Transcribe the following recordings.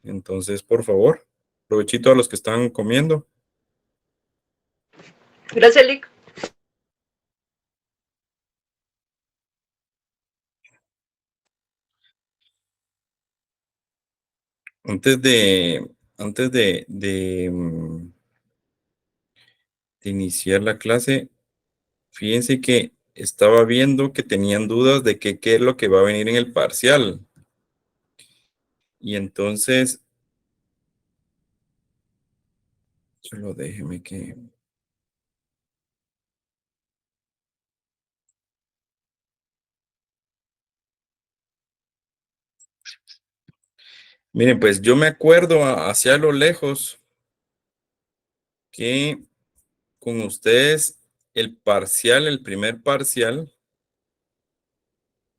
Entonces, por favor, provechito a los que están comiendo. Gracias, Lick. Antes de iniciar la clase, fíjense que estaba viendo que tenían dudas de qué es lo que va a venir en el parcial. Y entonces, solo déjeme que... Miren, pues yo me acuerdo hacia lo lejos que con ustedes el primer parcial,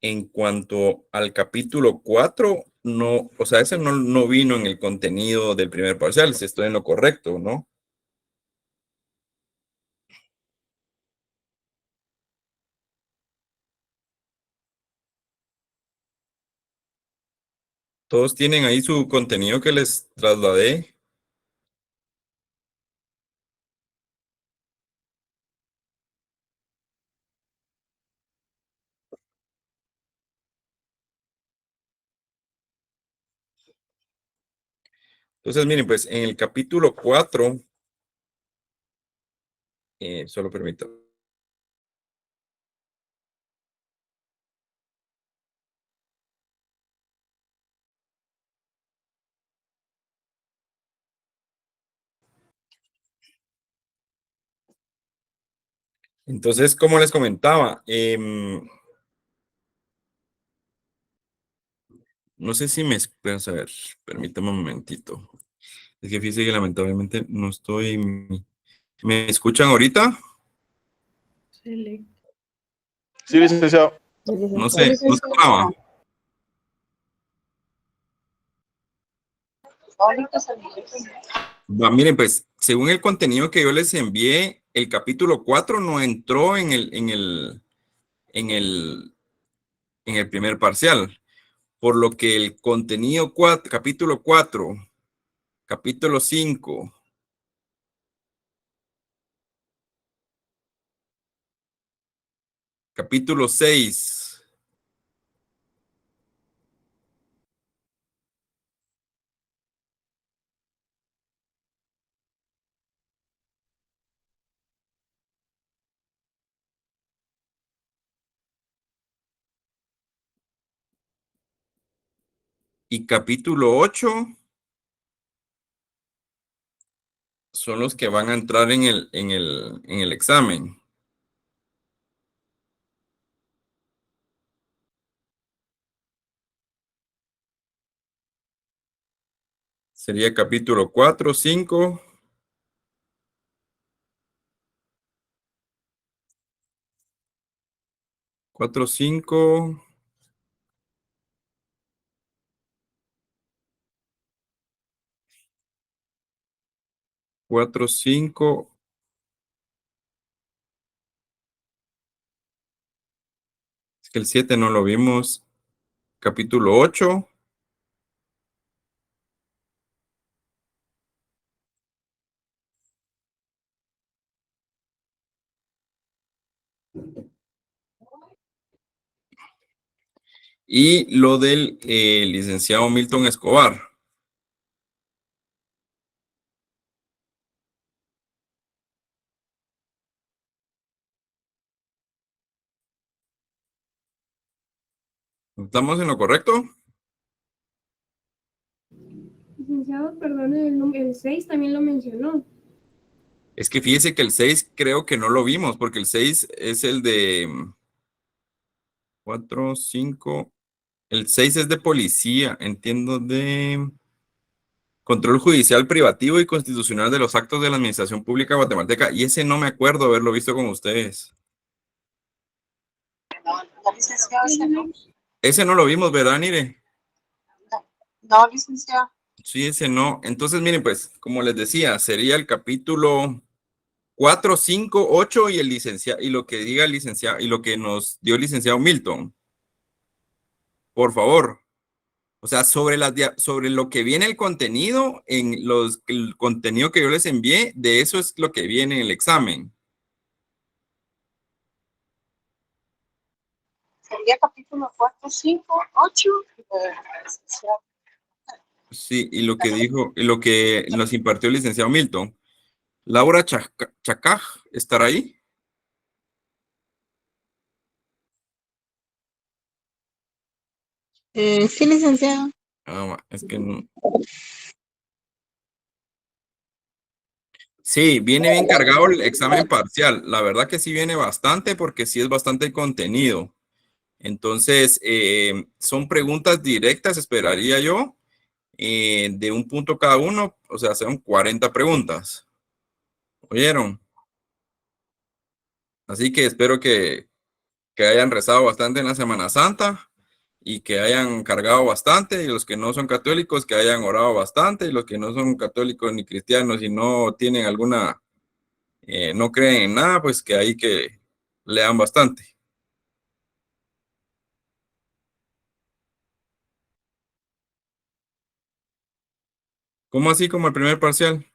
en cuanto al capítulo 4, no, o sea, ese no vino en el contenido del primer parcial, si estoy en lo correcto, ¿no? Todos tienen ahí su contenido que les trasladé. Entonces, miren, pues en el capítulo 4, solo permito. Entonces, como les comentaba, no sé si vamos a ver, permítame un momentito. Es que fíjese que lamentablemente no estoy... ¿Me escuchan ahorita? Sí, licenciado. No sé, no se traba. Miren, pues, según el contenido que yo les envié, el capítulo 4 no entró en el primer parcial, por lo que el contenido capítulo 4, capítulo 5, capítulo 6, y capítulo 8 son los que van a entrar en el examen. Sería capítulo 4, 5, 4, 5, 4, 5. Es que el 7 no lo vimos. Capítulo 8. Y lo del licenciado Milton Escobar. ¿Estamos en lo correcto? Licenciado, perdone, el 6 también lo mencionó. Es que fíjese que el 6 creo que no lo vimos, porque el 6 es el de 4, 5. El 6 es de policía, entiendo, de control judicial privativo y constitucional de los actos de la administración pública guatemalteca. Y ese no me acuerdo haberlo visto con ustedes. No, licenciado, ese no. Ese no lo vimos, ¿verdad, Nire? No, licenciado. Sí, ese no. Entonces, miren, pues, como les decía, sería el capítulo 4, 5, 8 y el licenciado, y lo que diga el licenciado, y lo que nos dio el licenciado Milton. Por favor. O sea, sobre lo que viene el contenido, el contenido que yo les envié, de eso es lo que viene en el examen. Sería capítulo 4, 5, 8. Licenciado. Sí, y lo que dijo, y lo que nos impartió el licenciado Milton. Laura Chacaj, ¿estará ahí? Sí, licenciado. Es que no. Sí, viene bien cargado el examen parcial. La verdad que sí viene bastante porque sí es bastante contenido. Entonces, son preguntas directas, esperaría yo, de un punto cada uno, o sea, son 40 preguntas. ¿Oyeron? Así que espero que hayan rezado bastante en la Semana Santa y que hayan cargado bastante, y los que no son católicos, que hayan orado bastante, y los que no son católicos ni cristianos y no tienen alguna, no creen en nada, pues que ahí que lean bastante. ¿Cómo así como el primer parcial?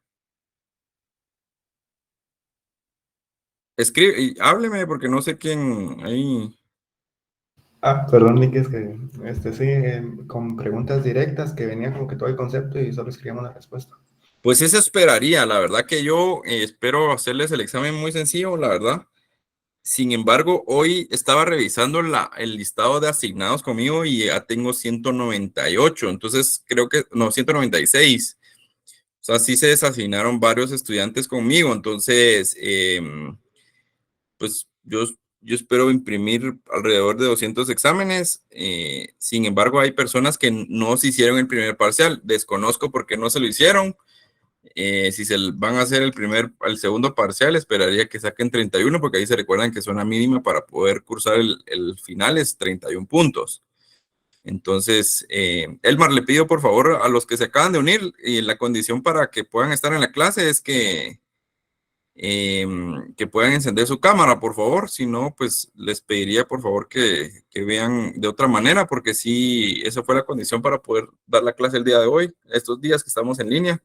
Escribe y hábleme porque no sé quién ahí. Perdón, Nick, es que sí, con preguntas directas que venía como que todo el concepto y solo escribíamos la respuesta. Pues eso esperaría, la verdad que yo espero hacerles el examen muy sencillo, la verdad. Sin embargo, hoy estaba revisando el listado de asignados conmigo y ya tengo 198, entonces creo que, no, 196. O sea, sí se desasignaron varios estudiantes conmigo, entonces, pues yo espero imprimir alrededor de 200 exámenes. Sin embargo, hay personas que no se hicieron el primer parcial. Desconozco por qué no se lo hicieron. Si van a hacer el segundo parcial, esperaría que saquen 31, porque ahí se recuerdan que zona mínima para poder cursar el final es 31 puntos. Entonces, Elmar, le pido por favor a los que se acaban de unir, y la condición para que puedan estar en la clase es que puedan encender su cámara, por favor. Si no, pues les pediría por favor que vean de otra manera, porque sí, esa fue la condición para poder dar la clase el día de hoy, estos días que estamos en línea,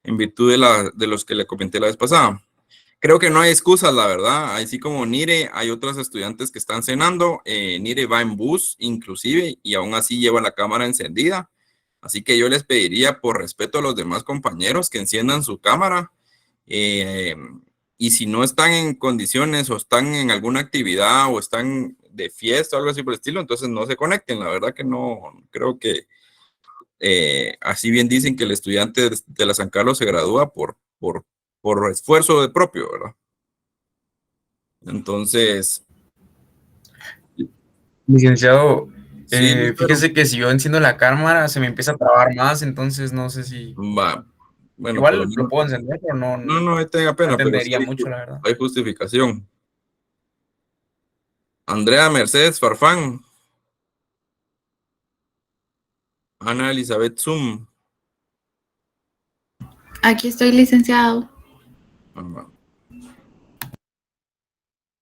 en virtud de los que le comenté la vez pasada. Creo que no hay excusas, la verdad. Así como Nire, hay otros estudiantes que están cenando. Nire va en bus, inclusive, y aún así lleva la cámara encendida. Así que yo les pediría, por respeto a los demás compañeros, que enciendan su cámara. eh, y si no están en condiciones o están en alguna actividad o están de fiesta o algo así por el estilo, entonces no se conecten. La verdad que no creo que así bien dicen que el estudiante de la San Carlos se gradúa por esfuerzo de propio, ¿verdad? Entonces, Licenciado, sí, pero fíjese que si yo enciendo la cámara se me empieza a trabar más, entonces no sé si va, bueno, por lo igual lo menos, puedo encender, pero no, no tenga no pena, pero sí entendería mucho, la verdad. hay justificación. Andrea Mercedes Farfán, Ana Elizabeth Zoom. Aquí estoy, licenciado. Va.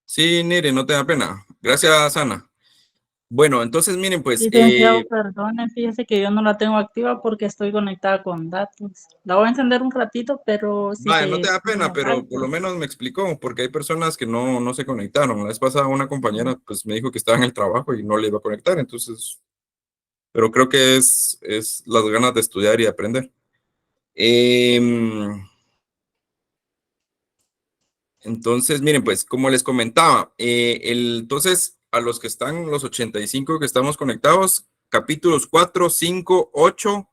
Sí, Nere, no tenga pena. Gracias, Ana. Bueno, entonces miren, pues, Licenciado, perdone, fíjese que yo no la tengo activa porque estoy conectada con datos. La voy a encender un ratito, pero si vaya, no te se da me pena, pero por lo apaga, menos me explicó, porque hay personas que no se conectaron. La vez pasada una compañera pues me dijo que estaba en el trabajo y no le iba a conectar, entonces, pero creo que es las ganas de estudiar y aprender. Entonces, miren, pues, como les comentaba, entonces, a los que están, los 85 que estamos conectados, capítulos 4, 5, 8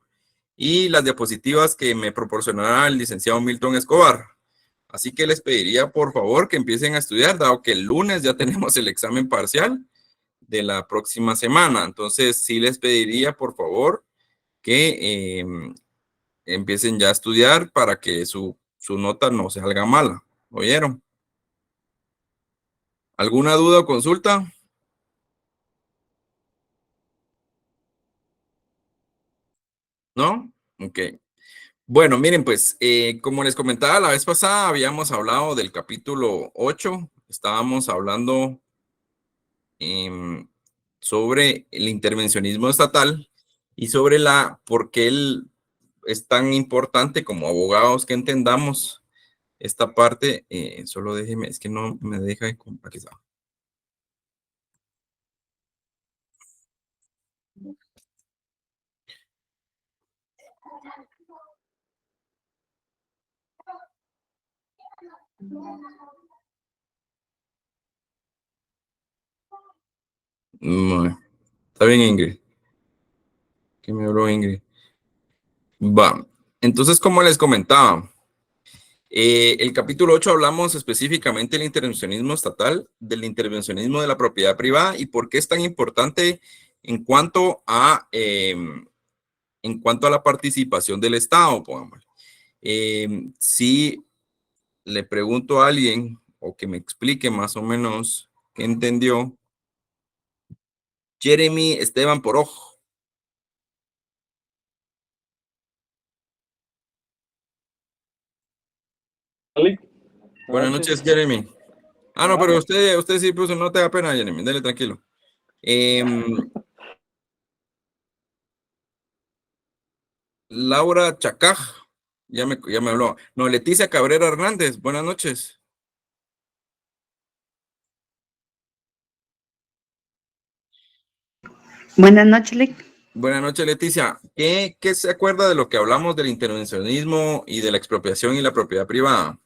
y las diapositivas que me proporcionará el licenciado Milton Escobar. Así que les pediría, por favor, que empiecen a estudiar, dado que el lunes ya tenemos el examen parcial de la próxima semana. Entonces, sí les pediría, por favor, que empiecen ya a estudiar para que su nota no salga mala. ¿Oyeron? ¿Alguna duda o consulta? ¿No? Ok. Bueno, miren, pues, como les comentaba la vez pasada, habíamos hablado del capítulo 8. Estábamos hablando sobre el intervencionismo estatal, y sobre por qué es tan importante como abogados que entendamos esta parte. Solo déjeme, es que no me deja de aquí está. Bueno, está bien, Ingrid. Que me habló Ingrid. Va. Entonces, como les comentaba, el capítulo 8 hablamos específicamente del intervencionismo estatal, del intervencionismo de la propiedad privada y por qué es tan importante en cuanto a la participación del Estado, pongamos. Si le pregunto a alguien o que me explique más o menos qué entendió, Jeremy Esteban Porojo. Buenas noches, Jeremy. No, pero usted sí puso, no te da pena, Jeremy, dale tranquilo. Laura Chacaj, ya me habló. No, Leticia Cabrera Hernández, buenas noches. Buenas noches, Lick. Buenas noches, Leticia. ¿Qué se acuerda de lo que hablamos del intervencionismo y de la expropiación y la propiedad privada?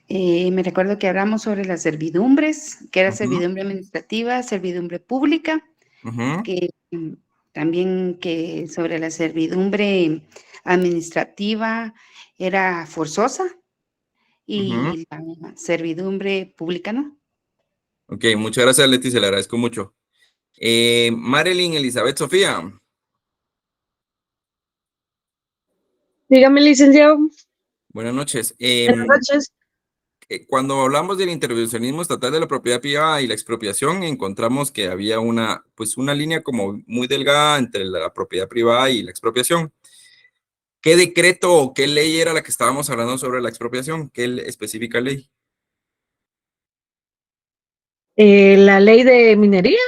Me recuerdo que hablamos sobre las servidumbres, que era Ujú. servidumbre administrativa, servidumbre pública, Ujú. que también que sobre la servidumbre administrativa era forzosa Ujú. y la servidumbre pública no. Ok, muchas gracias, Leticia, le agradezco mucho. Marilyn Elizabeth Sofía. Dígame, licenciado. Buenas noches. Buenas noches. Cuando hablamos del intervencionismo estatal de la propiedad privada y la expropiación, encontramos que había una línea como muy delgada entre la propiedad privada y la expropiación. ¿Qué decreto o qué ley era la que estábamos hablando sobre la expropiación? ¿Qué específica ley? La ley de minería.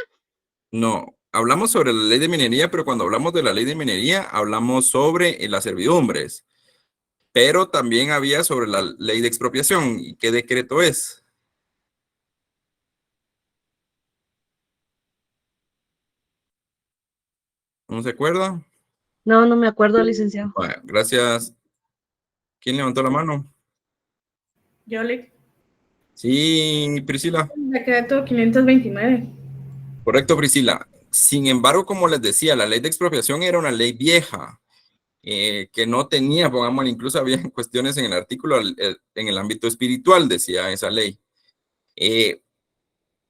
No, hablamos sobre la ley de minería, pero cuando hablamos de la ley de minería, hablamos sobre las servidumbres. Pero también había sobre la ley de expropiación. ¿Y qué decreto es? ¿No se acuerda? No, no me acuerdo, licenciado. Bueno, gracias. ¿Quién levantó la mano? Yo le Sí, Priscila. decreto 529. Correcto, Priscila. Sin embargo, como les decía, la ley de expropiación era una ley vieja, que no tenía, pongamos, incluso había cuestiones en el artículo, en el ámbito espiritual, decía esa ley.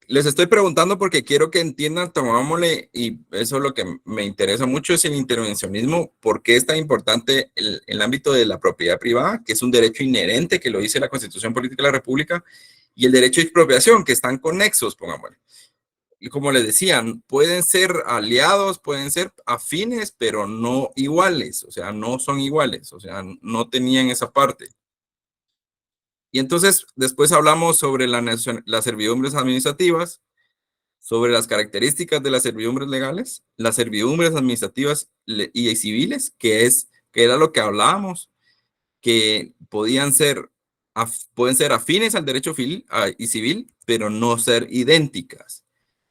Les estoy preguntando porque quiero que entiendan, tomámosle, y eso es lo que me interesa mucho, es el intervencionismo, por qué es tan importante el ámbito de la propiedad privada, que es un derecho inherente, que lo dice la Constitución Política de la República, y el derecho de expropiación, que están conexos, pongámosle. Y como les decía, pueden ser aliados, pueden ser afines, pero no iguales, o sea, no son iguales, o sea, no tenían esa parte. Y entonces, después hablamos sobre las servidumbres administrativas, sobre las características de las servidumbres legales, las servidumbres administrativas y civiles, que era lo que hablábamos, que pueden ser afines al derecho y civil, pero no ser idénticas.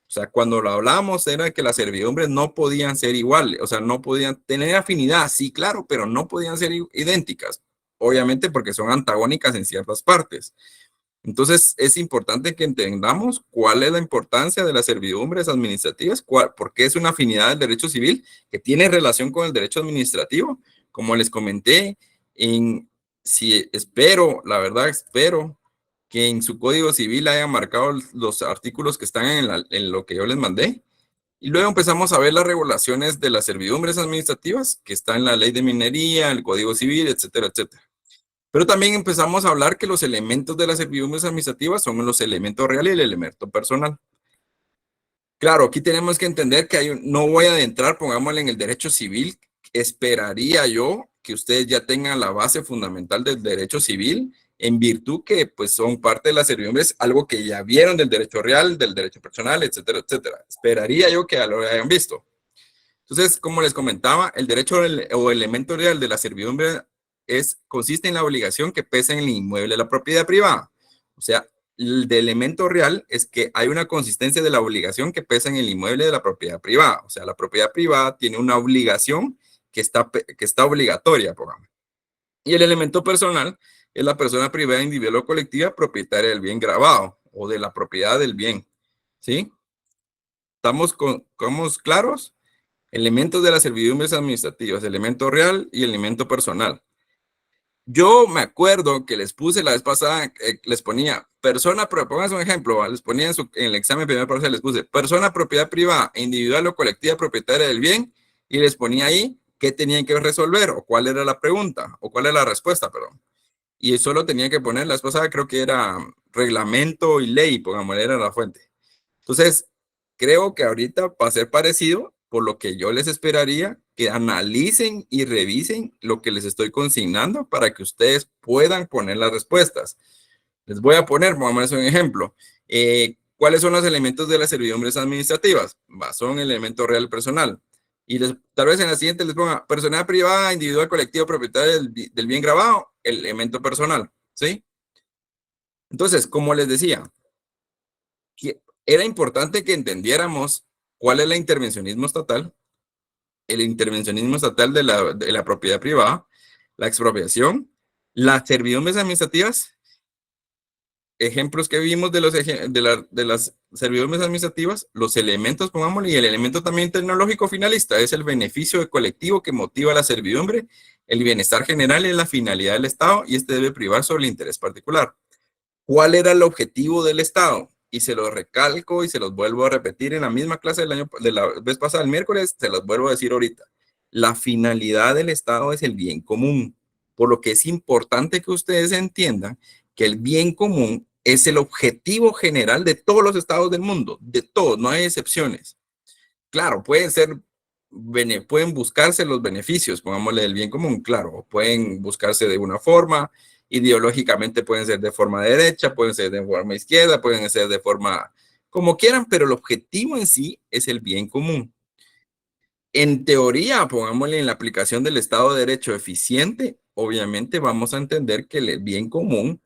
O sea, cuando lo hablábamos era que las servidumbres no podían ser iguales, o sea, no podían tener afinidad, sí, claro, pero no podían ser idénticas, obviamente porque son antagónicas en ciertas partes. Entonces, es importante que entendamos cuál es la importancia de las servidumbres administrativas, por qué es una afinidad del derecho civil que tiene relación con el derecho administrativo. Como les comenté, la verdad espero que en su código civil hayan marcado los artículos que están en lo que yo les mandé. Y luego empezamos a ver las regulaciones de las servidumbres administrativas que está en la ley de minería, el código civil, etcétera, etcétera. Pero también empezamos a hablar que los elementos de las servidumbres administrativas son los elementos reales y el elemento personal. Claro, aquí tenemos que entender que no voy a adentrar, pongámosle en el derecho civil. Esperaría yo que ustedes ya tengan la base fundamental del derecho civil, en virtud que pues son parte de las servidumbres, algo que ya vieron del derecho real, del derecho personal, etcétera, etcétera. Esperaría yo que lo hayan visto. Entonces, como les comentaba, el derecho o elemento real de la servidumbre consiste en la obligación que pesa en el inmueble de la propiedad privada. O sea, el de elemento real es que hay una consistencia de la obligación que pesa en el inmueble de la propiedad privada. O sea, la propiedad privada tiene una obligación que está obligatoria, pongamos. Y el elemento personal es la persona privada, individual o colectiva propietaria del bien grabado o de la propiedad del bien. ¿Sí? ¿Estamos claros? Elementos de las servidumbres administrativas, elemento real y elemento personal. Yo me acuerdo que les puse la vez pasada, les ponía persona, pónganse un ejemplo, les ponía en el examen primer parcial, les puse persona, propiedad privada, individual o colectiva propietaria del bien, y les ponía ahí qué tenían que resolver, o cuál era la pregunta, o cuál era la respuesta, perdón. Y solo tenía que poner, la vez pasada creo que era reglamento y ley, pongamos, era la fuente. Entonces, creo que ahorita va a ser parecido, por lo que yo les esperaría que analicen y revisen lo que les estoy consignando para que ustedes puedan poner las respuestas. Les voy a poner, vamos a hacer un ejemplo. ¿Cuáles son los elementos de las servidumbres administrativas? Son el elemento real personal. Y tal vez en la siguiente les ponga personalidad privada, individual, colectivo, propietario del bien grabado, el elemento personal. ¿Sí? Entonces, como les decía, era importante que entendiéramos cuál es el intervencionismo estatal de la propiedad privada, la expropiación, las servidumbres administrativas, ejemplos que vimos de las servidumbres administrativas, los elementos, pongámosle, y el elemento también tecnológico finalista es el beneficio colectivo que motiva la servidumbre, el bienestar general y la finalidad del Estado, y este debe privar sobre el interés particular. ¿Cuál era el objetivo del Estado? Y se los recalco y se los vuelvo a repetir en la misma clase de la vez pasada, el miércoles, se los vuelvo a decir ahorita. La finalidad del Estado es el bien común, por lo que es importante que ustedes entiendan que el bien común es el objetivo general de todos los estados del mundo, de todos, no hay excepciones. Claro, pueden buscarse los beneficios, pongámosle del bien común, claro, pueden buscarse de una forma, ideológicamente pueden ser de forma derecha, pueden ser de forma izquierda, pueden ser de forma como quieran, pero el objetivo en sí es el bien común. En teoría, pongámosle en la aplicación del Estado de Derecho eficiente, obviamente vamos a entender que el bien común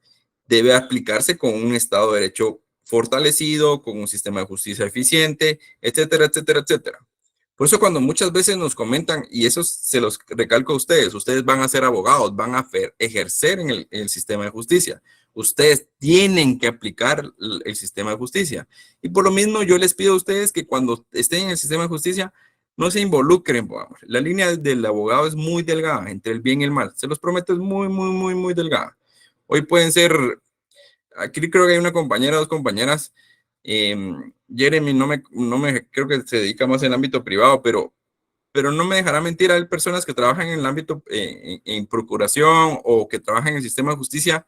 debe aplicarse con un Estado de Derecho fortalecido, con un sistema de justicia eficiente, etcétera, etcétera, etcétera. Por eso cuando muchas veces nos comentan, y eso se los recalco a ustedes van a ser abogados, van a ejercer en el sistema de justicia. Ustedes tienen que aplicar el sistema de justicia. Y por lo mismo yo les pido a ustedes que cuando estén en el sistema de justicia, no se involucren. La línea del abogado es muy delgada entre el bien y el mal. Se los prometo, es muy, muy, muy, muy delgada. Hoy pueden ser, aquí creo que hay una compañera, dos compañeras, Jeremy creo que se dedica más en el ámbito privado, pero no me dejará mentir, hay personas que trabajan en el ámbito en procuración o que trabajan en el sistema de justicia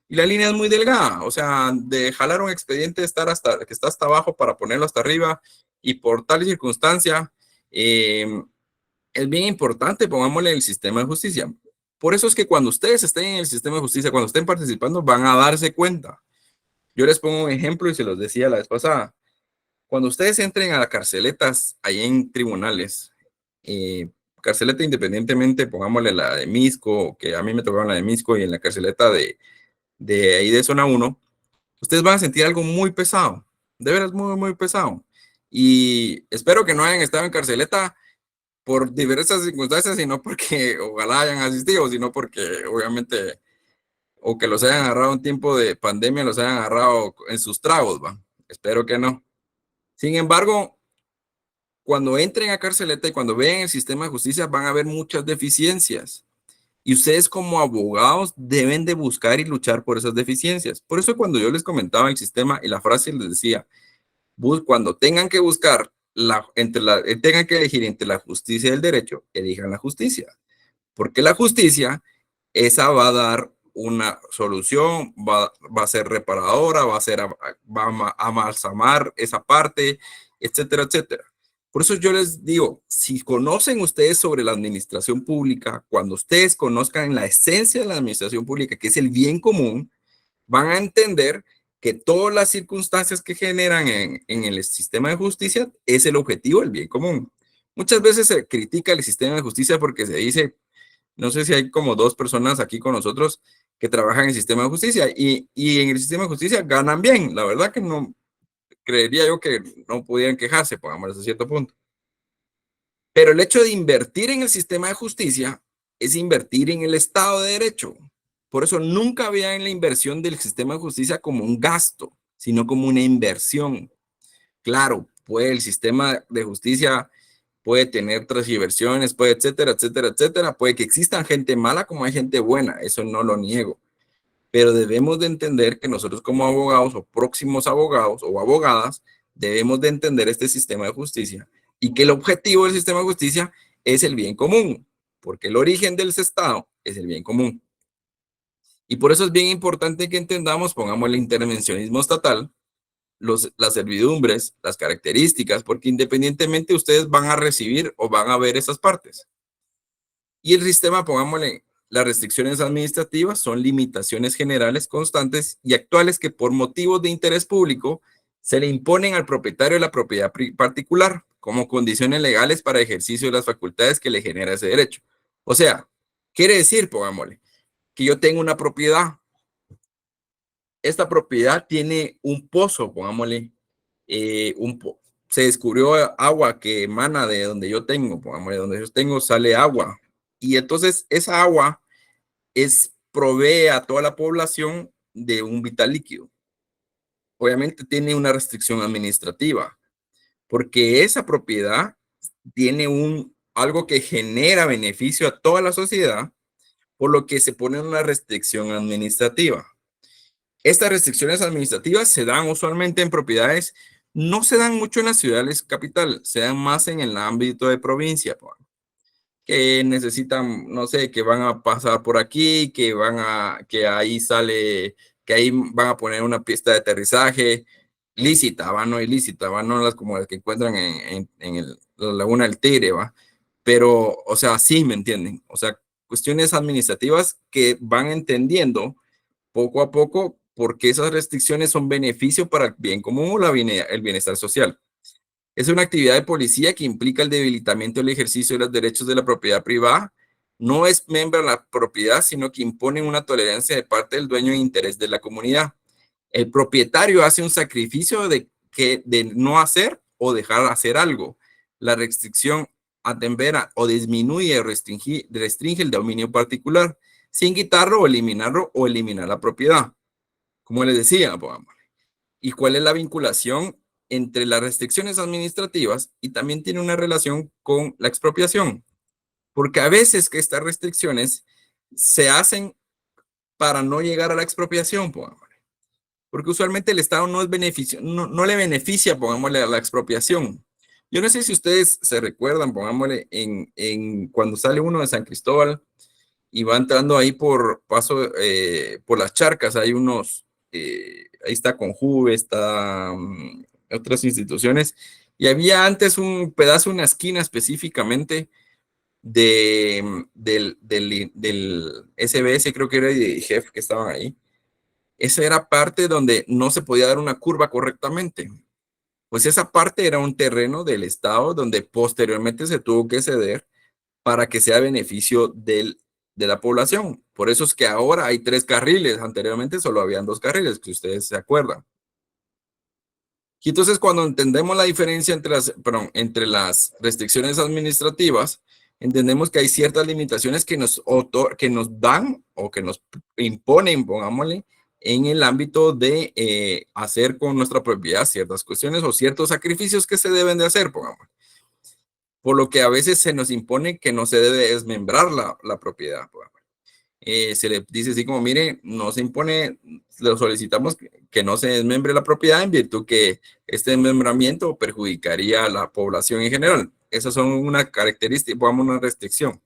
y la línea es muy delgada, o sea, de jalar un expediente, que está hasta abajo para ponerlo hasta arriba y por tal circunstancia, es bien importante, pongámosle el sistema de justicia. Por eso es que cuando ustedes estén en el sistema de justicia, cuando estén participando, van a darse cuenta. Yo les pongo un ejemplo y se los decía la vez pasada. Cuando ustedes entren a las carceletas ahí en tribunales, carceleta independientemente, pongámosle la de Misco, que a mí me tocaron la de Misco, y en la carceleta de ahí de zona 1, ustedes van a sentir algo muy pesado, de veras muy, muy pesado. Y espero que no hayan estado en carceleta por diversas circunstancias, sino porque ojalá hayan asistido, sino porque obviamente, o que los hayan agarrado en tiempo de pandemia, los hayan agarrado en sus tragos, ¿va? Espero que no. Sin embargo, cuando entren a carceleta y cuando vean el sistema de justicia, van a ver muchas deficiencias. Y ustedes como abogados deben de buscar y luchar por esas deficiencias. Por eso cuando yo les comentaba el sistema y la frase les decía, cuando tengan que buscar, tengan que elegir entre la justicia y el derecho, elijan la justicia. Porque la justicia, esa va a dar una solución, va a ser reparadora, va a amalsamar esa parte, etcétera, etcétera. Por eso yo les digo, si conocen ustedes sobre la administración pública, cuando ustedes conozcan la esencia de la administración pública, que es el bien común, van a entender que todas las circunstancias que generan en el sistema de justicia es el objetivo del bien común. Muchas veces se critica el sistema de justicia porque se dice, no sé si hay como 2 personas aquí con nosotros que trabajan en el sistema de justicia y en el sistema de justicia ganan bien. La verdad que no, creería yo que no pudieran quejarse, pongamos hasta cierto punto. Pero el hecho de invertir en el sistema de justicia es invertir en el Estado de Derecho. Por eso nunca vean la inversión del sistema de justicia como un gasto, sino como una inversión. Claro, pues el sistema de justicia puede tener transversiones, puede, etcétera, etcétera, etcétera. Puede que existan gente mala como hay gente buena, eso no lo niego. Pero debemos de entender que nosotros como abogados o próximos abogados o abogadas debemos de entender este sistema de justicia y que el objetivo del sistema de justicia es el bien común, porque el origen del Estado es el bien común. Y por eso es bien importante que entendamos, pongamos el intervencionismo estatal, las servidumbres, las características, porque independientemente ustedes van a recibir o van a ver esas partes. Y el sistema, pongámosle, las restricciones administrativas son limitaciones generales, constantes y actuales que por motivos de interés público se le imponen al propietario de la propiedad particular como condiciones legales para ejercicio de las facultades que le genera ese derecho. O sea, quiere decir, pongámosle, que yo tengo una propiedad. Esta propiedad tiene un pozo, pongámosle, se descubrió agua que emana de donde yo tengo, pongámosle, donde yo tengo sale agua. Y entonces esa agua provee a toda la población de un vital líquido. Obviamente tiene una restricción administrativa, porque esa propiedad tiene algo que genera beneficio a toda la sociedad, por lo que se pone una restricción administrativa. Estas restricciones administrativas se dan usualmente en propiedades, no se dan mucho en las ciudades capital, se dan más en el ámbito de provincia, que necesitan, no sé, que van a pasar por aquí, que ahí van a poner una pista de aterrizaje lícita, ¿va? No ilícita, ¿va? No como las que encuentran en la Laguna del Tigre, ¿va? Pero, o sea, sí, ¿me entienden? O sea, cuestiones administrativas que van entendiendo poco a poco porque esas restricciones son beneficio para el bien común o el bienestar social. Es una actividad de policía que implica el debilitamiento del ejercicio de los derechos de la propiedad privada. No es miembro de la propiedad, sino que impone una tolerancia de parte del dueño de interés de la comunidad. El propietario hace un sacrificio de no hacer o dejar de hacer algo. La restricción atempera o disminuye o restringe el dominio particular, sin quitarlo o eliminarlo o eliminar la propiedad. Como les decía, ¿y cuál es la vinculación entre las restricciones administrativas y también tiene una relación con la expropiación? Porque a veces que estas restricciones se hacen para no llegar a la expropiación, porque usualmente el Estado no le beneficia, pongámosle, a la expropiación. Yo no sé si ustedes se recuerdan, pongámosle, cuando sale uno de San Cristóbal y va entrando ahí por las charcas, hay ahí está Conjuve, está otras instituciones, y había antes un pedazo, una esquina específicamente del SBS, creo que era de Jeff, que estaban ahí. Esa era parte donde no se podía dar una curva correctamente. Pues esa parte era un terreno del Estado donde posteriormente se tuvo que ceder para que sea beneficio de la población. Por eso es que ahora hay 3 carriles. Anteriormente solo habían 2 carriles, que ustedes se acuerdan. Y entonces cuando entendemos la diferencia entre las restricciones administrativas, entendemos que hay ciertas limitaciones que nos dan o que nos imponen, pongámosle, en el ámbito de hacer con nuestra propiedad ciertas cuestiones o ciertos sacrificios que se deben de hacer, pongámosle. Por lo que a veces se nos impone que no se debe desmembrar la propiedad. Se le dice así como, mire, no se impone, le solicitamos que no se desmembre la propiedad en virtud que este desmembramiento perjudicaría a la población en general. Esas son una característica, pongamos una restricción.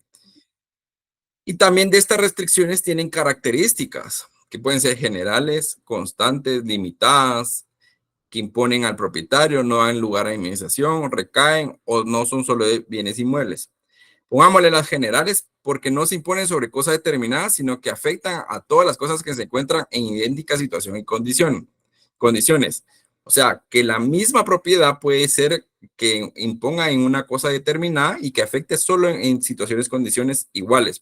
Y también de estas restricciones tienen características que pueden ser generales, constantes, limitadas, que imponen al propietario, no dan lugar a indemnización, recaen o no son solo de bienes inmuebles. Pongámosle las generales porque no se imponen sobre cosas determinadas, sino que afectan a todas las cosas que se encuentran en idéntica situación y condiciones. O sea, que la misma propiedad puede ser que imponga en una cosa determinada y que afecte solo en situaciones, condiciones iguales,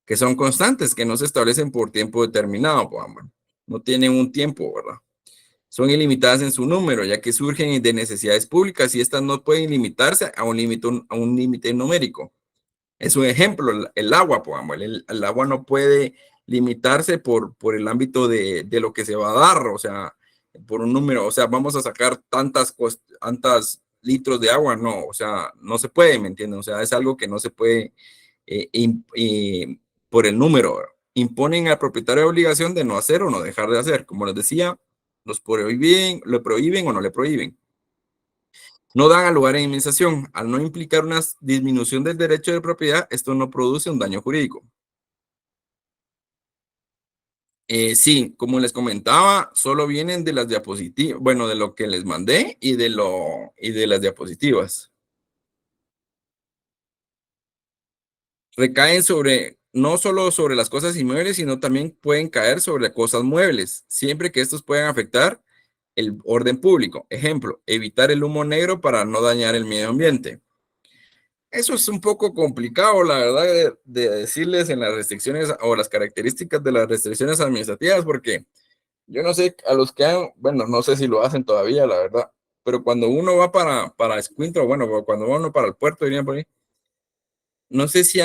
que son constantes, que no se establecen por tiempo determinado, no tienen un tiempo, ¿verdad? Son ilimitadas en su número, ya que surgen de necesidades públicas y estas no pueden limitarse a un límite numérico. Es un ejemplo, el agua, el agua no puede limitarse por el ámbito de lo que se va a dar, o sea, por un número, o sea, vamos a sacar tantas litros de agua, no, o sea, no se puede, ¿me entienden? O sea, es algo que no se puede por el número. Imponen al propietario la obligación de no hacer o no dejar de hacer. Como les decía, lo prohíben o no le prohíben. No dan lugar a indemnización. Al no implicar una disminución del derecho de propiedad, esto no produce un daño jurídico. Sí, como les comentaba, solo vienen de las diapositivas, bueno, de lo que les mandé y de las diapositivas. Recaen no solo sobre las cosas inmuebles, sino también pueden caer sobre cosas muebles, siempre que estos puedan afectar el orden público. Ejemplo, evitar el humo negro para no dañar el medio ambiente. Eso es un poco complicado, la verdad, de decirles en las restricciones o las características de las restricciones administrativas, porque yo no sé a los que han, bueno, no sé si lo hacen todavía, la verdad, pero cuando uno va para Escuintla, bueno, cuando va uno para el puerto, dirían por ahí, no sé si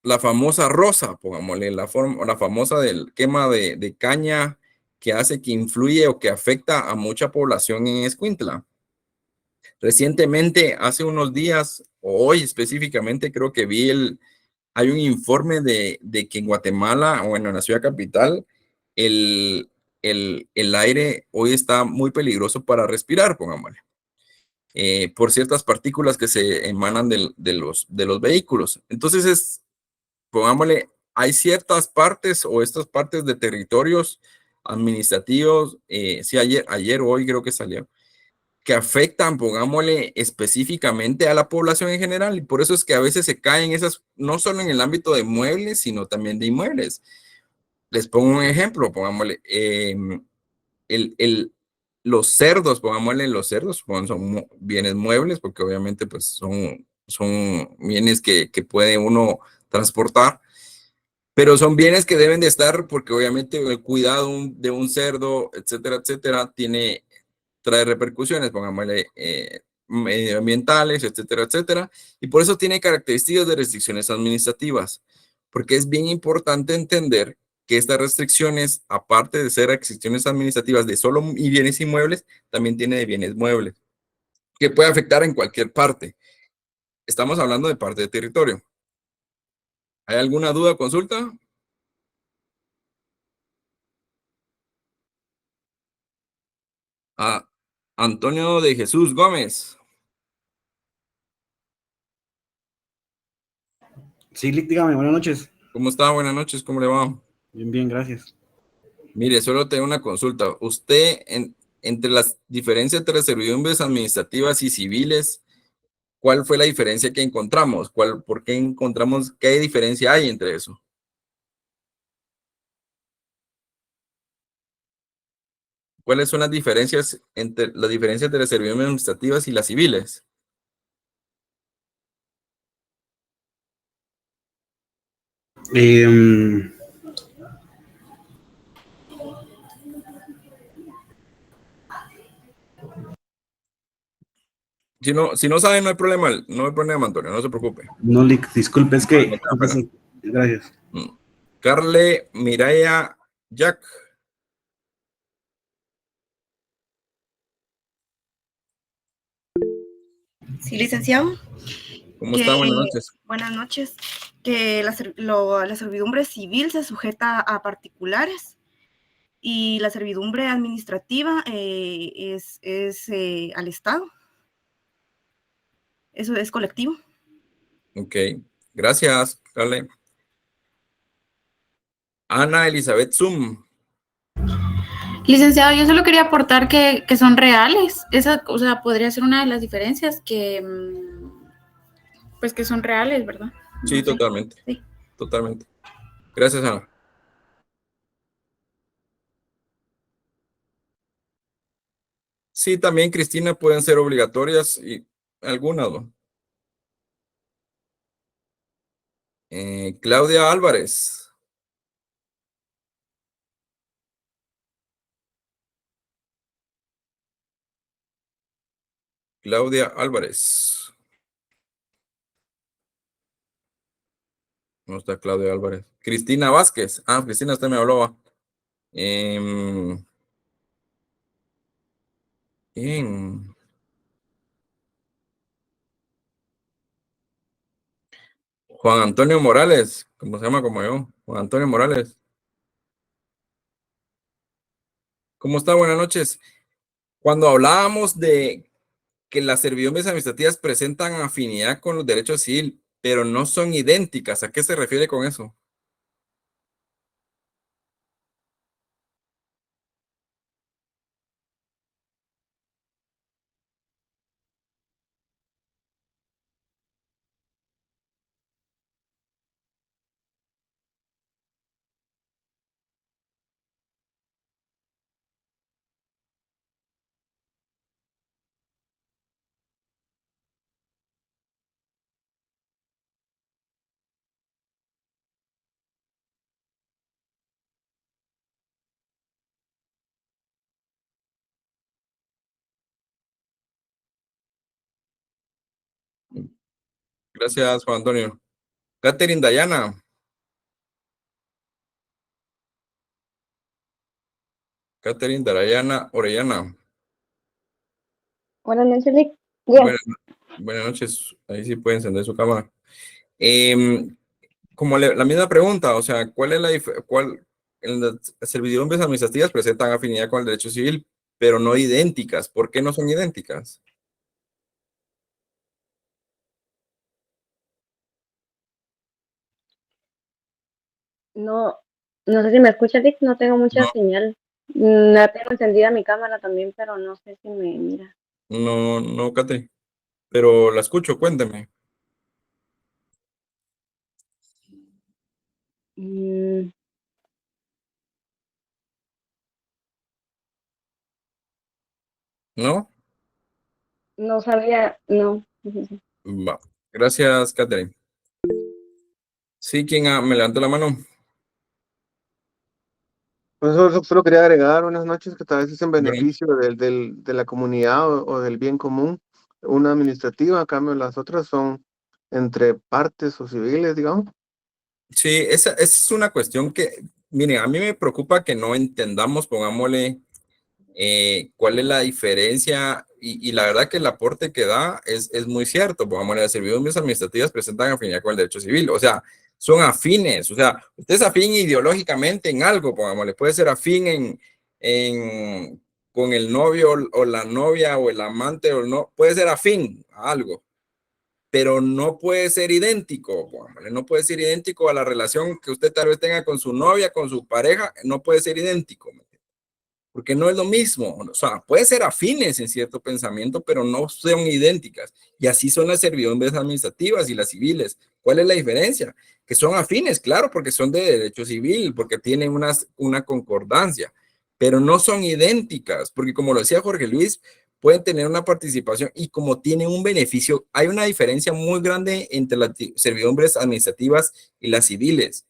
la famosa rosa, pongámosle, la famosa del quema de caña que hace que influye o que afecta a mucha población en Escuintla. Recientemente, hace unos días, o hoy específicamente, creo que hay un informe de que en Guatemala, o en la ciudad capital, el aire hoy está muy peligroso para respirar, pongámosle. Por ciertas partículas que se emanan de los vehículos. Entonces, pongámosle, hay ciertas partes o estas partes de territorios administrativos, sí, ayer o hoy creo que salió, que afectan, pongámosle, específicamente a la población en general. Y por eso es que a veces se caen esas, no solo en el ámbito de muebles, sino también de inmuebles. Les pongo un ejemplo, pongámosle, los cerdos, pongámosle, los cerdos son bienes muebles, porque obviamente pues son bienes que puede uno transportar, pero son bienes que deben de estar, porque obviamente el cuidado de un cerdo, etcétera, etcétera, trae repercusiones, pongámosle, medioambientales, etcétera, etcétera, y por eso tiene características de restricciones administrativas, porque es bien importante entender que estas restricciones, aparte de ser restricciones administrativas de solo bienes inmuebles, también tiene de bienes muebles, que puede afectar en cualquier parte. Estamos hablando de parte de territorio. ¿Hay alguna duda o consulta? Antonio de Jesús Gómez. Sí, dígame, buenas noches. ¿Cómo está? Buenas noches, ¿cómo le va? Bien, bien, gracias. Mire, solo tengo una consulta. Usted, entre las diferencias entre servidumbres administrativas y civiles, ¿cuál fue la diferencia que encontramos? ¿Por qué encontramos qué diferencia hay entre eso? ¿Cuáles son las diferencias entre las servidumbres administrativas y las civiles? Si no saben, no hay problema, Antonio, no se preocupe. No, disculpe, es que... Gracias. Carle Miraya Jack. Sí, licenciado. ¿Cómo está? Buenas noches. Buenas noches. Que la servidumbre civil se sujeta a particulares y la servidumbre administrativa es al Estado. Eso es colectivo. Ok, gracias, Carle. Ana Elizabeth Zoom. Licenciado, yo solo quería aportar que son reales. Esa, o sea, podría ser una de las diferencias pues que son reales, ¿verdad? Sí, totalmente. Sí. Totalmente. Gracias, Ana. Sí, también, Cristina, pueden ser obligatorias y algunas, ¿no? Claudia Álvarez. Claudia Álvarez. No está Claudia Álvarez. Cristina Vázquez. Ah, Cristina, usted me hablaba. ¿Quién? Juan Antonio Morales. ¿Cómo se llama como yo? Juan Antonio Morales. ¿Cómo está? Buenas noches. Cuando hablábamos de que las servidumbres administrativas presentan afinidad con los derechos civiles, pero no son idénticas, ¿a qué se refiere con eso? Gracias, Juan Antonio. Catherine Dayana. Catherine Dayana Orellana. Buenas noches, Lick. Buenas, buenas noches. Ahí sí puede encender su cámara. Como la misma pregunta, o sea, ¿cuál es en las servidumbres administrativas presentan afinidad con el derecho civil, pero no idénticas? ¿Por qué no son idénticas? No, no sé si me escucha, Lick, no tengo mucha No, señal. No tengo encendida mi cámara también, pero no sé si me mira. no, no, Catherine. Pero la escucho, cuénteme. Mm, ¿No? no sabía, no. Va. Gracias, Catherine. Sí, me levantó la mano? Pues solo quería agregar unas noches que tal vez es en Bueno, beneficio de la comunidad o del bien común, una administrativa, a cambio las otras son entre partes o civiles, digamos. sí, esa es una cuestión que, miren, a mí me preocupa que no entendamos, pongámosle, cuál es la diferencia y la verdad que el aporte que da es muy cierto. Pongámosle, las servidumbres administrativas presentan afinidad con el derecho civil, o sea, son afines, o sea, usted es afín ideológicamente en algo, pongámosle, puede ser afín con el novio o la novia o el amante o no, puede ser afín a algo, pero no puede ser idéntico, pongámosle, no puede ser idéntico a la relación que usted tal vez tenga con su novia, con su pareja, no puede ser idéntico, porque no es lo mismo, o sea, puede ser afines en cierto pensamiento, pero no son idénticas, y así son las servidumbres administrativas y las civiles. ¿Cuál es la diferencia? Que son afines, claro, porque son de derecho civil, porque tienen una concordancia, pero no son idénticas, porque como lo decía Jorge Luis, pueden tener una participación y como tienen un beneficio, hay una diferencia muy grande entre las servidumbres administrativas y las civiles.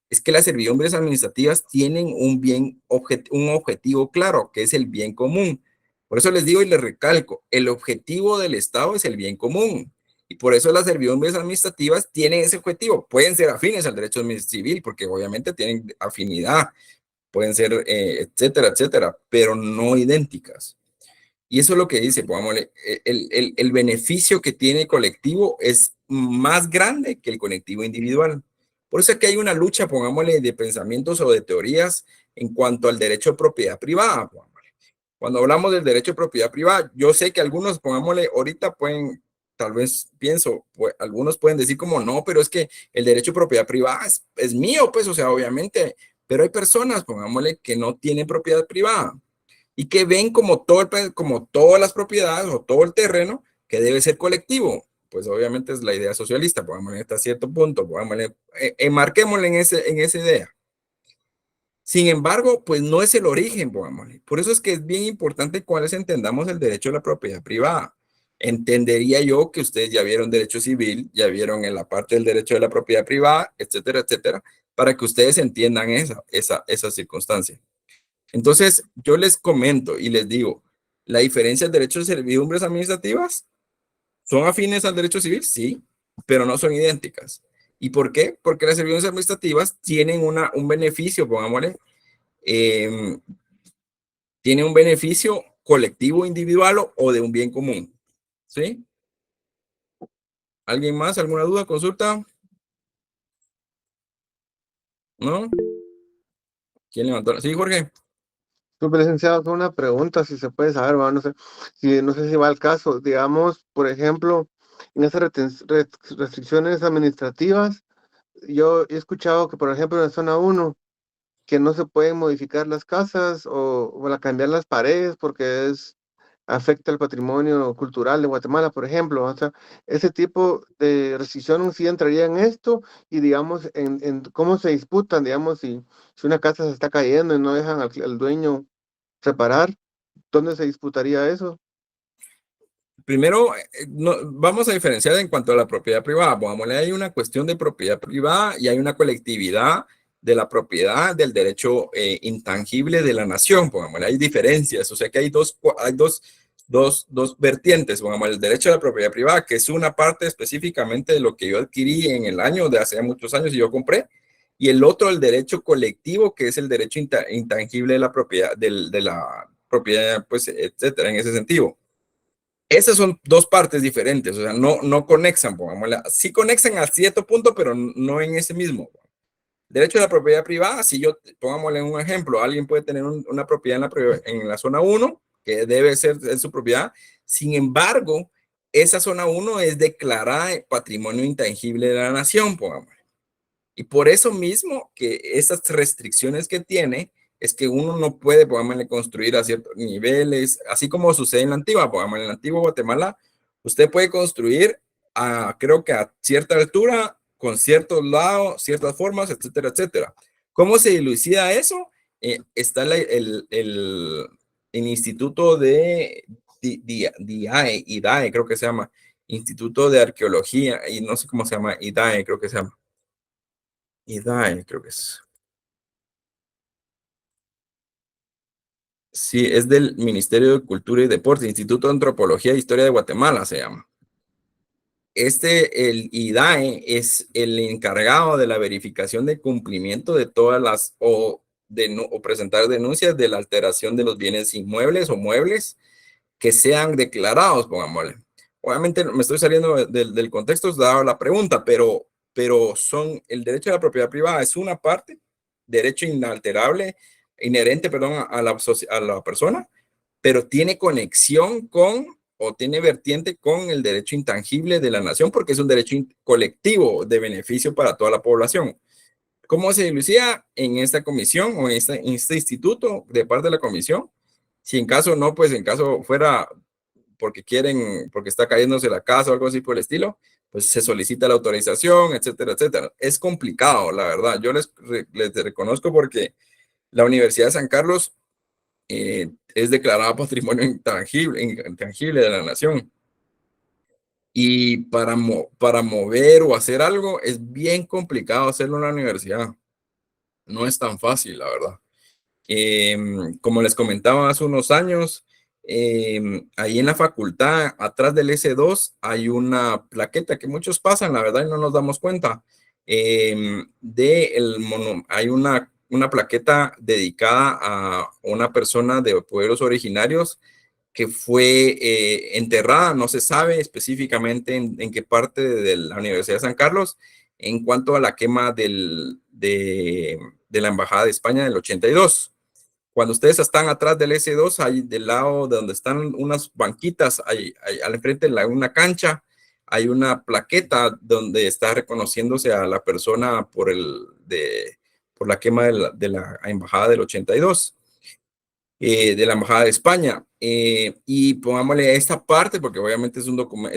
Es que las servidumbres administrativas tienen un objetivo claro, que es el bien común. Por eso les digo y les recalco, el objetivo del Estado es el bien común. Y por eso las servidumbres administrativas tienen ese objetivo. Pueden ser afines al derecho civil, porque obviamente tienen afinidad, pueden ser, etcétera, etcétera, pero no idénticas. Y eso es lo que dice, pongámosle, el beneficio que tiene el colectivo es más grande que el colectivo individual. Por eso es que hay una lucha, pongámosle, de pensamientos o de teorías en cuanto al derecho de propiedad privada. Pongámosle. Cuando hablamos del derecho de propiedad privada, yo sé que algunos, pongámosle, ahorita pueden, tal vez pienso, pues, algunos pueden decir como no, pero es que el derecho de propiedad privada es mío, pues, o sea, obviamente, pero hay personas, pongámosle, que no tienen propiedad privada y que ven como como todas las propiedades o todo el terreno que debe ser colectivo. Pues obviamente es la idea socialista, pongámosle hasta cierto punto, pongámosle, enmarquémosle en esa idea. Sin embargo, pues no es el origen, pongámosle. Por eso es que es bien importante cuáles entendamos el derecho a la propiedad privada. Entendería yo que ustedes ya vieron derecho civil, ya vieron en la parte del derecho de la propiedad privada, etcétera, etcétera, para que ustedes entiendan esa circunstancia. Entonces, yo les comento y les digo, la diferencia del derecho de servidumbres administrativas, ¿son afines al derecho civil? Sí, pero no son idénticas. ¿Y por qué? Porque las servidumbres administrativas tienen un beneficio, pongámosle, tiene un beneficio colectivo, individual o de un bien común. ¿Sí? ¿Alguien más? ¿Alguna duda? ¿Consulta? ¿No? ¿Quién levantó? Sí, Jorge. Super licenciado, fue una pregunta, si se puede saber, ¿verdad? No sé si va al caso. Digamos, por ejemplo, en esas restricciones administrativas, yo he escuchado que, por ejemplo, en la zona 1, que no se pueden modificar las casas o cambiar las paredes porque afecta el patrimonio cultural de Guatemala, por ejemplo. O sea, ese tipo de restricción sí entraría en esto y, digamos, en cómo se disputan, digamos, si una casa se está cayendo y no dejan al dueño reparar, ¿dónde se disputaría eso? Primero, vamos a diferenciar en cuanto a la propiedad privada. Pongámosle, hay una cuestión de propiedad privada y hay una colectividad de la propiedad del derecho intangible de la nación. Pongámosle, hay diferencias. O sea que hay dos vertientes. Pongámosle, el derecho a la propiedad privada, que es una parte específicamente de lo que yo adquirí en el año de hace muchos años y yo compré. Y el otro, el derecho colectivo, que es el derecho intangible de la propiedad, de la propiedad, pues, etcétera, en ese sentido. Esas son dos partes diferentes, o sea, no conexan, pongámosle. Sí conexan a cierto punto, pero no en ese mismo. Derecho a la propiedad privada, si yo, pongámosle un ejemplo, alguien puede tener una propiedad en la zona 1, que debe ser su propiedad. Sin embargo, esa zona 1 es declarada patrimonio intangible de la nación, pongámosle. Y por eso mismo que esas restricciones que tiene, es que uno no puede, pongámosle, construir a ciertos niveles, así como sucede en la antigua, pongámosle, en la antigua Guatemala, usted puede construir creo que a cierta altura, con ciertos lados, ciertas formas, etcétera, etcétera. ¿Cómo se dilucida eso? Está el Instituto de IDAE, creo que se llama, Instituto de Arqueología, y no sé cómo se llama, IDAE, creo que se llama. IDAE, creo que es. Sí, es del Ministerio de Cultura y Deportes, Instituto de Antropología e Historia de Guatemala se llama. El IDAE es el encargado de la verificación de cumplimiento de todas las, o presentar denuncias de la alteración de los bienes inmuebles o muebles que sean declarados, pongámosle. Obviamente me estoy saliendo del contexto dado la pregunta, pero el derecho a la propiedad privada es una parte, derecho inherente, perdón, a la persona, pero tiene conexión o tiene vertiente con el derecho intangible de la nación, porque es un derecho colectivo de beneficio para toda la población. ¿Cómo se dilucía en esta comisión o en este instituto de parte de la comisión? Si en caso no, pues en caso fuera porque está cayéndose la casa o algo así por el estilo, pues se solicita la autorización, etcétera, etcétera. Es complicado, la verdad. Yo les reconozco porque la Universidad de San Carlos es declarada patrimonio intangible de la nación. Y para mover o hacer algo es bien complicado hacerlo en la universidad. No es tan fácil, la verdad. Como les comentaba hace unos años, ahí en la facultad, atrás del S2, hay una plaqueta que muchos pasan, la verdad, y no nos damos cuenta. Hay una plaqueta dedicada a una persona de pueblos originarios que fue enterrada, no se sabe específicamente en qué parte de la Universidad de San Carlos, en cuanto a la quema de la Embajada de España del 82. Cuando ustedes están atrás del S2, ahí del lado de donde están unas banquitas, al frente de una cancha, hay una plaqueta donde está reconociéndose a la persona por la quema de la Embajada del 82. De la Embajada de España. Y pongámosle a esta parte, porque obviamente es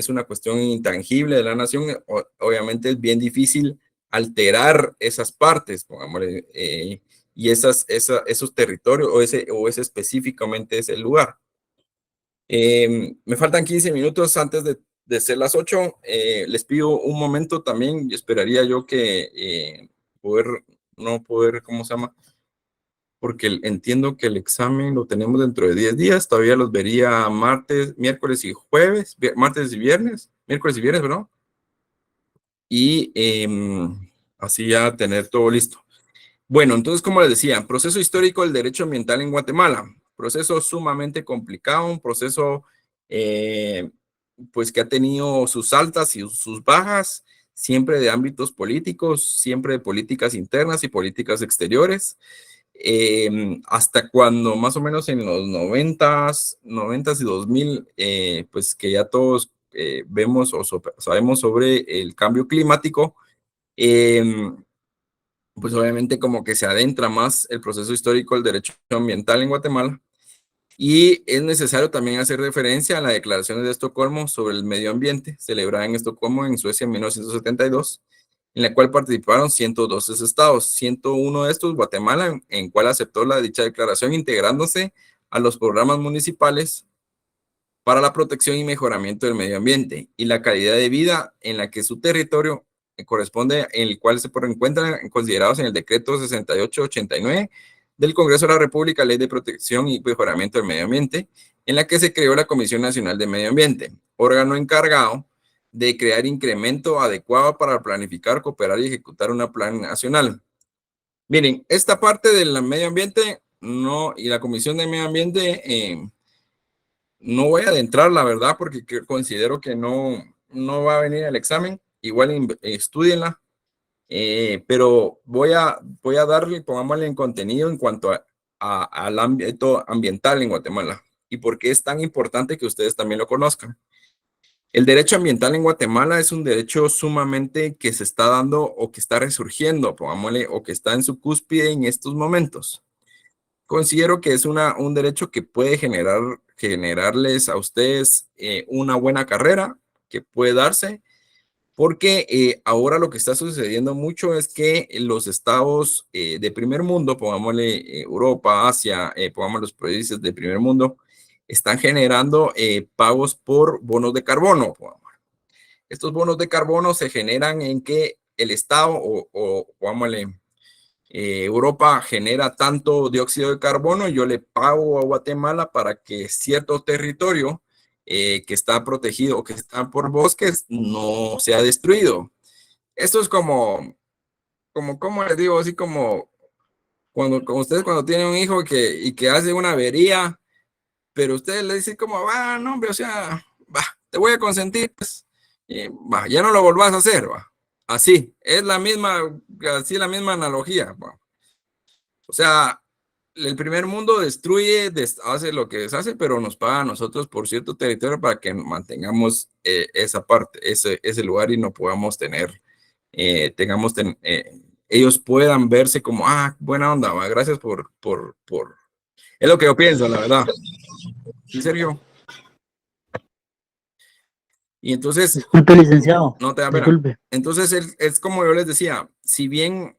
una cuestión intangible de la nación, obviamente es bien difícil alterar esas partes, pongámosle, y esos territorios, o ese específicamente ese lugar. Me faltan 15 minutos antes de ser las 8. Les pido un momento también, y esperaría yo que no poder, ¿cómo se llama? Porque entiendo que el examen lo tenemos dentro de 10 días, todavía los vería martes, miércoles y jueves, martes y viernes, miércoles y viernes, ¿verdad? Y así ya tener todo listo. Bueno, entonces, como les decía, proceso histórico del derecho ambiental en Guatemala. Proceso sumamente complicado, un proceso pues que ha tenido sus altas y sus bajas, siempre de ámbitos políticos, siempre de políticas internas y políticas exteriores. Hasta cuando más o menos en los 90s y 2000, pues que ya todos vemos o sabemos sobre el cambio climático, pues obviamente como que se adentra más el proceso histórico del derecho ambiental en Guatemala, y es necesario también hacer referencia a la Declaración de Estocolmo sobre el medio ambiente, celebrada en Estocolmo, en Suecia, en 1972, en la cual participaron 112 estados, 101 de estos Guatemala, en cual aceptó la dicha declaración, integrándose a los programas municipales para la protección y mejoramiento del medio ambiente y la calidad de vida en la que su territorio corresponde, en el cual se encuentran considerados en el decreto 6889 del Congreso de la República, Ley de Protección y Mejoramiento del Medio Ambiente, en la que se creó la Comisión Nacional de Medio Ambiente, órgano encargado de crear incremento adecuado para planificar, cooperar y ejecutar una plan nacional. Miren, esta parte del medio ambiente y la Comisión de Medio Ambiente, no voy a adentrar, la verdad, porque considero que no va a venir el examen. Igual estudienla, pero voy a darle, pongámosle en contenido en cuanto al ámbito ambiental en Guatemala y por qué es tan importante que ustedes también lo conozcan. El derecho ambiental en Guatemala es un derecho sumamente que se está dando o que está resurgiendo, pongámosle, o que está en su cúspide en estos momentos. Considero que es un derecho que puede generarles a ustedes una buena carrera, que puede darse, porque ahora lo que está sucediendo mucho es que los estados de primer mundo, pongámosle Europa, Asia, pongamos los países de primer mundo, están generando pagos por bonos de carbono. Estos bonos de carbono se generan en que el estado o pongámosle, Europa genera tanto dióxido de carbono, yo le pago a Guatemala para que cierto territorio que está protegido o que está por bosques no sea destruido. Esto es como les digo, así como ustedes cuando tienen un hijo y que hace una avería, pero ustedes le dicen como, va, no, hombre, o sea, va, te voy a consentir, pues, va, ya no lo volvás a hacer, va. Así, es la misma analogía. Bueno. O sea, el primer mundo destruye, hace lo que deshace, pero nos paga a nosotros por cierto territorio para que mantengamos esa parte, ese lugar y no podamos tener, ellos puedan verse como, buena onda, va, gracias por. Es lo que yo pienso, la verdad. ¿En serio? Y entonces, disculpe, licenciado. No te da pena. Disculpe. Entonces, es como yo les decía, si bien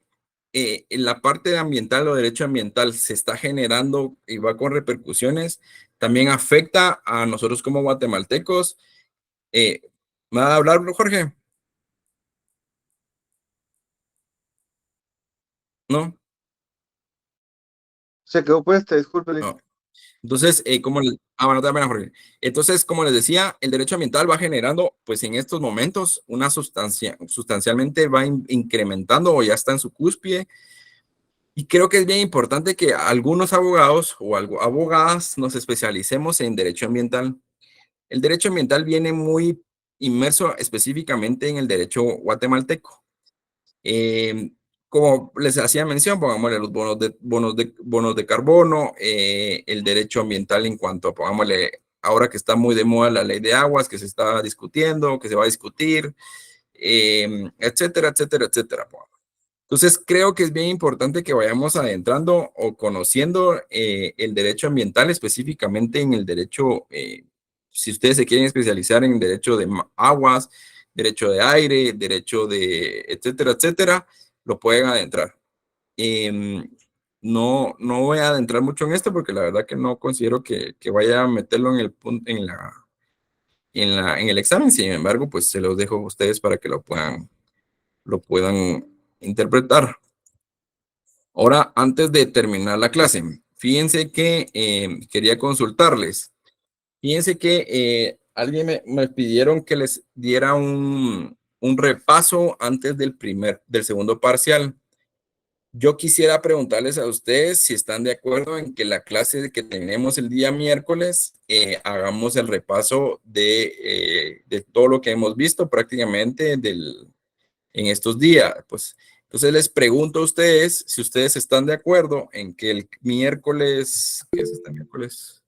en la parte ambiental o derecho ambiental se está generando y va con repercusiones, también afecta a nosotros como guatemaltecos. ¿Me va a hablar, Jorge? ¿No? Se quedó puesta, disculpe. No. Entonces, bueno, también, Jorge. Entonces, como les decía, el derecho ambiental va generando, pues en estos momentos, una sustancialmente va incrementando o ya está en su cúspide. Y creo que es bien importante que algunos abogados o abogadas nos especialicemos en derecho ambiental. El derecho ambiental viene muy inmerso específicamente en el derecho guatemalteco. Como les hacía mención, pongámosle los bonos de carbono, el derecho ambiental en cuanto a, pongámosle, ahora que está muy de moda la ley de aguas, que se está discutiendo, que se va a discutir, etcétera, etcétera, etcétera. Entonces, creo que es bien importante que vayamos adentrando o conociendo el derecho ambiental, específicamente en el derecho, si ustedes se quieren especializar en derecho de aguas, derecho de aire, derecho de etcétera, etcétera, lo pueden adentrar. No voy a adentrar mucho en esto porque la verdad que no considero que vaya a meterlo en el punto, en el examen. Sin embargo, pues se los dejo a ustedes para que lo puedan interpretar. Ahora, antes de terminar la clase, fíjense que quería consultarles. Fíjense que alguien me pidieron que les diera un repaso antes del segundo parcial. Yo quisiera preguntarles a ustedes si están de acuerdo en que la clase que tenemos el día miércoles hagamos el repaso de todo lo que hemos visto prácticamente en estos días. Pues, entonces les pregunto a ustedes si ustedes están de acuerdo en que el miércoles, ¿qué es este miércoles?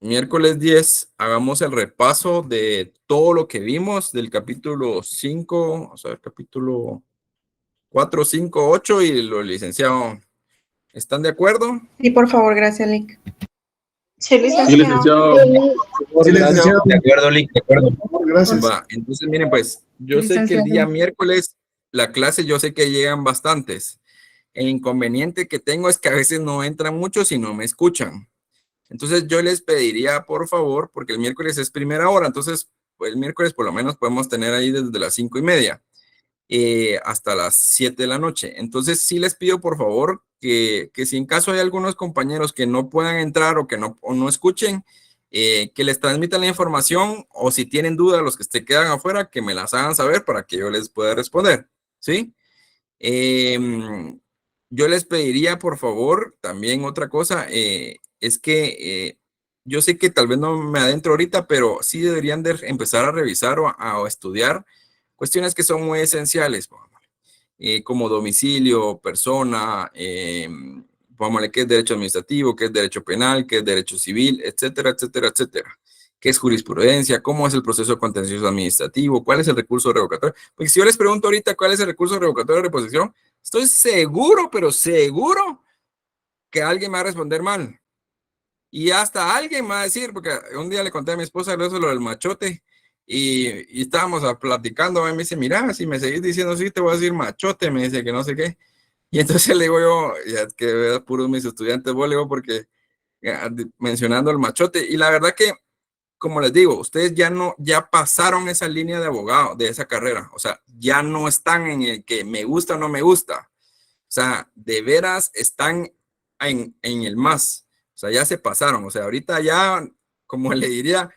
Miércoles 10, hagamos el repaso de todo lo que vimos del capítulo 5, o sea, el capítulo 4, 5, 8 y lo licenciado. ¿Están de acuerdo? Sí, por favor, gracias, Lick. Sí, licenciado. Sí, licenciado. De acuerdo, Lick, de acuerdo. Gracias. Va, entonces miren pues, yo sé que el día miércoles la clase yo sé que llegan bastantes. El inconveniente que tengo es que a veces no entran muchos y no me escuchan. Entonces yo les pediría por favor, porque el miércoles es primera hora, entonces pues, el miércoles por lo menos podemos tener ahí desde las 5:30 hasta las 7 de la noche. Entonces sí les pido por favor que si en caso hay algunos compañeros que no puedan entrar o que no escuchen, que les transmitan la información o si tienen dudas los que se quedan afuera, que me las hagan saber para que yo les pueda responder, ¿sí? Yo les pediría por favor también otra cosa, es que yo sé que tal vez no me adentro ahorita, pero sí deberían de empezar a revisar o a estudiar cuestiones que son muy esenciales, como domicilio, persona, póngale qué es derecho administrativo, qué es derecho penal, qué es derecho civil, etcétera, etcétera, etcétera. ¿Qué es jurisprudencia? ¿Cómo es el proceso contencioso administrativo? ¿Cuál es el recurso revocatorio? Porque si yo les pregunto ahorita cuál es el recurso revocatorio de reposición, estoy seguro, pero seguro que alguien me va a responder mal. Y hasta alguien me va a decir, porque un día le conté a mi esposa lo del machote y estábamos platicando, me dice, mira, si me seguís diciendo sí, te voy a decir machote, me dice que no sé qué. Y entonces le digo yo, ya que puros mis estudiantes, vos le digo, porque mencionando el machote, y la verdad que, como les digo, ustedes ya pasaron esa línea de abogado, de esa carrera, o sea, ya no están en el que me gusta o no me gusta, o sea, de veras están en el más. O sea, ya se pasaron. O sea, ahorita ya, como le diría,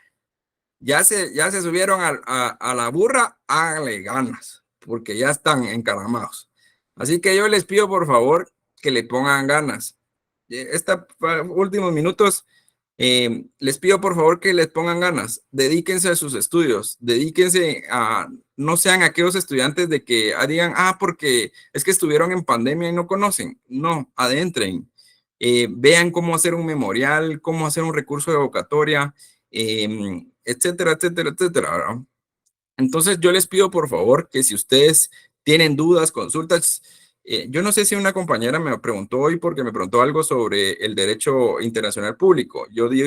ya se subieron a la burra, háganle ganas, porque ya están encaramados. Así que yo les pido, por favor, que le pongan ganas. Estos últimos minutos, les pido, por favor, que les pongan ganas. Dedíquense a sus estudios. Dedíquense a... No sean aquellos estudiantes de que digan, porque es que estuvieron en pandemia y no conocen. No, adentren. Vean cómo hacer un memorial, cómo hacer un recurso de revocatoria, etcétera, etcétera, etcétera, ¿verdad? Entonces yo les pido por favor que si ustedes tienen dudas, consultas, yo no sé si una compañera me preguntó hoy porque me preguntó algo sobre el derecho internacional público. Yo doy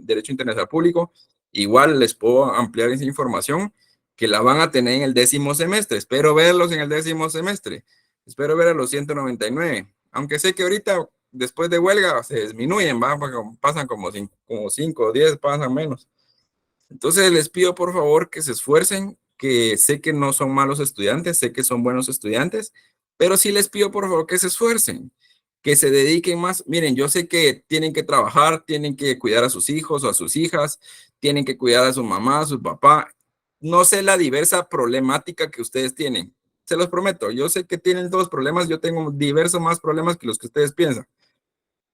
derecho internacional público, igual les puedo ampliar esa información que la van a tener en el 10º semestre. Espero verlos en el 10º semestre. Espero ver a los 199. Aunque sé que ahorita, después de huelga, se disminuyen, pasan como 5 o 10, pasan menos. Entonces les pido por favor que se esfuercen, que sé que no son malos estudiantes, sé que son buenos estudiantes, pero sí les pido por favor que se esfuercen, que se dediquen más. Miren, yo sé que tienen que trabajar, tienen que cuidar a sus hijos o a sus hijas, tienen que cuidar a su mamá, a su papá. No sé la diversa problemática que ustedes tienen. Se los prometo, yo sé que tienen todos problemas, yo tengo diversos más problemas que los que ustedes piensan.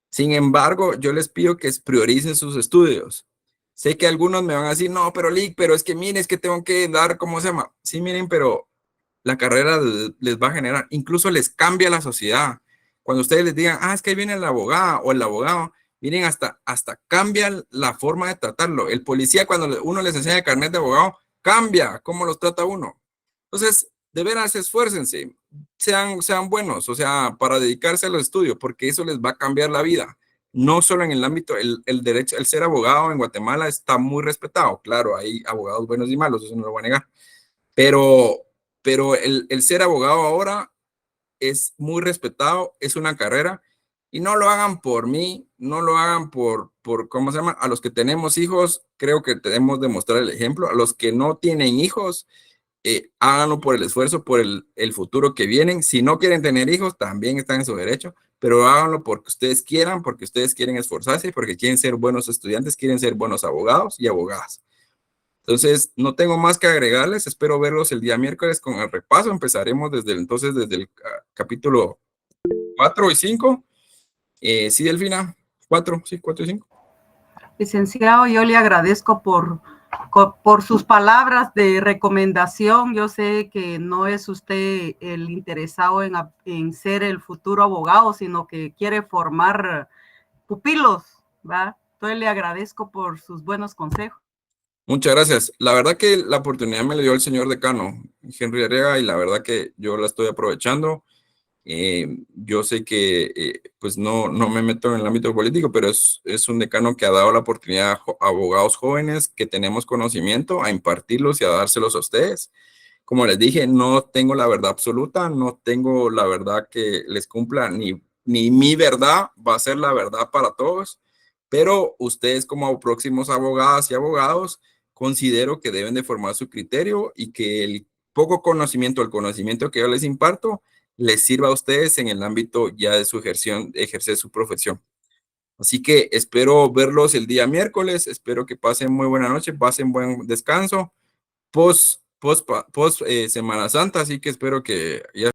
Sin embargo, yo les pido que prioricen sus estudios. Sé que algunos me van a decir, no, pero Lick, pero es que miren, es que tengo que dar, ¿cómo se llama? Sí, miren, pero la carrera les va a generar, incluso les cambia la sociedad. Cuando ustedes les digan, es que ahí viene la abogada o el abogado, miren, hasta cambia la forma de tratarlo. El policía, cuando uno les enseña el carnet de abogado, cambia cómo los trata uno. Entonces, de veras, esfuércense, sean buenos, o sea, para dedicarse al estudio, porque eso les va a cambiar la vida. no solo en el ámbito, el derecho, el ser abogado en Guatemala está muy respetado. Claro, hay abogados buenos y malos, eso no lo voy a negar. Pero el ser abogado ahora es muy respetado, es una carrera, y no lo hagan por mí, no lo hagan por ¿cómo se llama? A los que tenemos hijos, creo que tenemos de mostrar el ejemplo. A los que no tienen hijos, háganlo por el esfuerzo, por el futuro que vienen. Si no quieren tener hijos, también están en su derecho, pero háganlo porque ustedes quieran, porque ustedes quieren esforzarse, porque quieren ser buenos estudiantes, quieren ser buenos abogados y abogadas. Entonces, no tengo más que agregarles. Espero verlos el día miércoles con el repaso. Empezaremos desde el capítulo 4 y 5. Sí, Delfina, 4 y 5. Licenciado, yo le agradezco por sus palabras de recomendación. Yo sé que no es usted el interesado en ser el futuro abogado, sino que quiere formar pupilos, ¿va? Entonces le agradezco por sus buenos consejos. Muchas gracias. La verdad que la oportunidad me la dio el señor decano, Henry Arriaga, y la verdad que yo la estoy aprovechando. Yo sé que pues no me meto en el ámbito político, pero es un decano que ha dado la oportunidad a abogados jóvenes que tenemos conocimiento a impartirlos y a dárselos a ustedes. Como les dije, no tengo la verdad absoluta, no tengo la verdad que les cumpla, ni mi verdad va a ser la verdad para todos, pero ustedes como próximos abogadas y abogados considero que deben de formar su criterio y que el poco conocimiento, el conocimiento que yo les imparto, les sirva a ustedes en el ámbito ya de su ejercer su profesión. Así que espero verlos el día miércoles, espero que pasen muy buena noche, pasen buen descanso, post Semana Santa, así que espero que ya